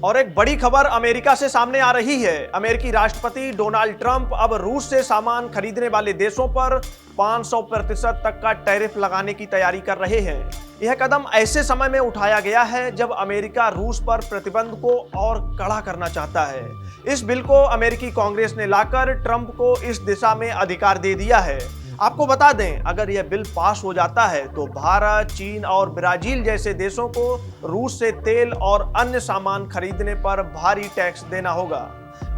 और एक बड़ी खबर अमेरिका से सामने आ रही है। अमेरिकी राष्ट्रपति डोनाल्ड ट्रंप अब रूस से सामान खरीदने वाले देशों पर 500% तक का टैरिफ लगाने की तैयारी कर रहे हैं। यह कदम ऐसे समय में उठाया गया है जब अमेरिका रूस पर प्रतिबंध को और कड़ा करना चाहता है। इस बिल को अमेरिकी कांग्रेस ने लाकर ट्रंप को इस दिशा में अधिकार दे दिया है। आपको बता दें, अगर यह बिल पास हो जाता है तो भारत, चीन और ब्राजील जैसे देशों को रूस से तेल और अन्य सामान खरीदने पर भारी टैक्स देना होगा।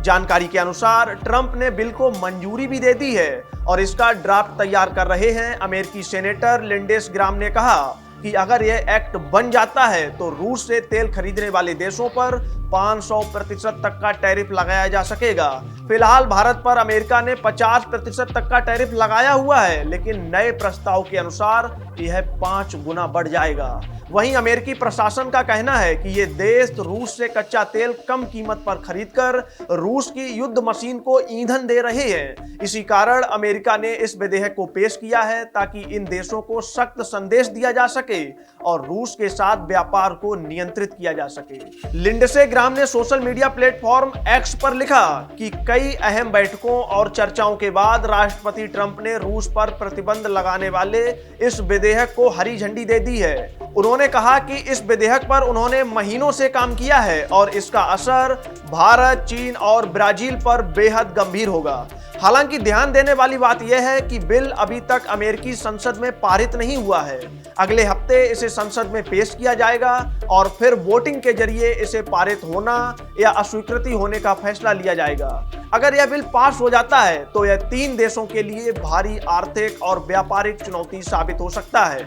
जानकारी के अनुसार ट्रंप ने बिल को मंजूरी भी दे दी है और इसका ड्राफ्ट तैयार कर रहे हैं। अमेरिकी सेनेटर लिंडसे ग्राम ने कहा कि अगर यह एक्ट बन जाता है तो रूस से तेल खरीदने वाले देशों पर 500% तक का टैरिफ लगाया जा सकेगा। फिलहाल भारत पर अमेरिका ने 50% तक का टैरिफ लगाया हुआ है, लेकिन नए प्रस्ताव के अनुसार यह 5 गुना बढ़ जाएगा। वहीं अमेरिकी प्रशासन का कहना है कि ये देश रूस से कच्चा तेल कम कीमत पर खरीदकर रूस की युद्ध मशीन को ईंधन दे रहे हैं। इसी कारण अमेरिका ने इस विधेयक को पेश किया है ताकि इन देशों को सख्त संदेश दिया जा सके और रूस के साथ व्यापार को नियंत्रित किया जा सके। लिंडसे ग्राम ने सोशल मीडिया प्लेटफॉर्म एक्स पर लिखा कि कई अहम बैठकों और चर्चाओं के बाद राष्ट्रपति ट्रंप ने रूस पर प्रतिबंध लगाने वाले इस विधेयक को हरी झंडी दे दी है। उन्होंने कहा कि इस विधेयक पर उन्होंने महीनों से काम किया है और इसका असर भारत, चीन और ब्राजील पर बेहद गंभीर होगा। हालांकि ध्यान देने वाली बात यह है कि बिल अभी तक अमेरिकी संसद में पारित नहीं हुआ है। अगले हफ्ते इसे संसद में पेश किया जाएगा और फिर वोटिंग के जरिए इसे पारित होना या अस्वीकृति होने का फैसला लिया जाएगा। अगर यह बिल पास हो जाता है तो यह 3 देशों के लिए भारी आर्थिक और व्यापारिक चुनौती साबित हो सकता है।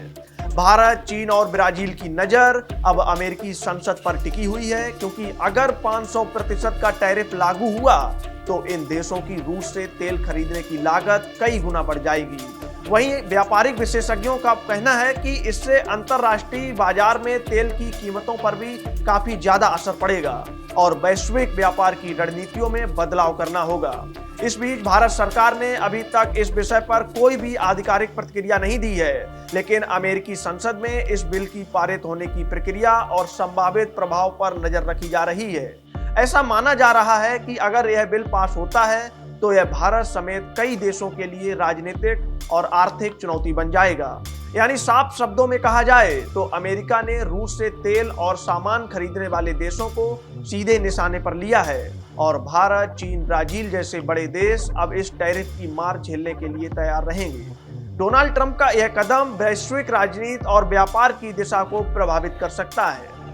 भारत, चीन और ब्राजील की नजर अब अमेरिकी संसद पर टिकी हुई है, क्योंकि अगर 500% का टैरिफ लागू हुआ तो इन देशों की रूस से तेल खरीदने की लागत कई गुना बढ़ जाएगी। वहीं व्यापारिक विशेषज्ञों का कहना है कि इससे अंतर्राष्ट्रीय बाजार में तेल की कीमतों पर भी काफी ज्यादा असर पड़ेगा और वैश्विक व्यापार की रणनीतियों में बदलाव करना होगा। इस बीच भारत सरकार ने अभी तक इस विषय पर कोई भी आधिकारिक प्रतिक्रिया नहीं दी है, लेकिन अमेरिकी संसद में इस बिल की पारित होने की प्रक्रिया और संभावित प्रभाव पर नजर रखी जा रही है। ऐसा माना जा रहा है कि अगर यह बिल पास होता है तो यह भारत समेत कई देशों के लिए राजनीतिक और आर्थिक चुनौती बन जाएगा। यानी साफ शब्दों में कहा जाए तो अमेरिका ने रूस से तेल और सामान खरीदने वाले देशों को सीधे निशाने पर लिया है और भारत, चीन, ब्राजील जैसे बड़े देश अब इस टैरिफ की मार झेलने के लिए तैयार रहेंगे। डोनाल्ड ट्रंप का यह कदम वैश्विक राजनीति और व्यापार की दिशा को प्रभावित कर सकता है।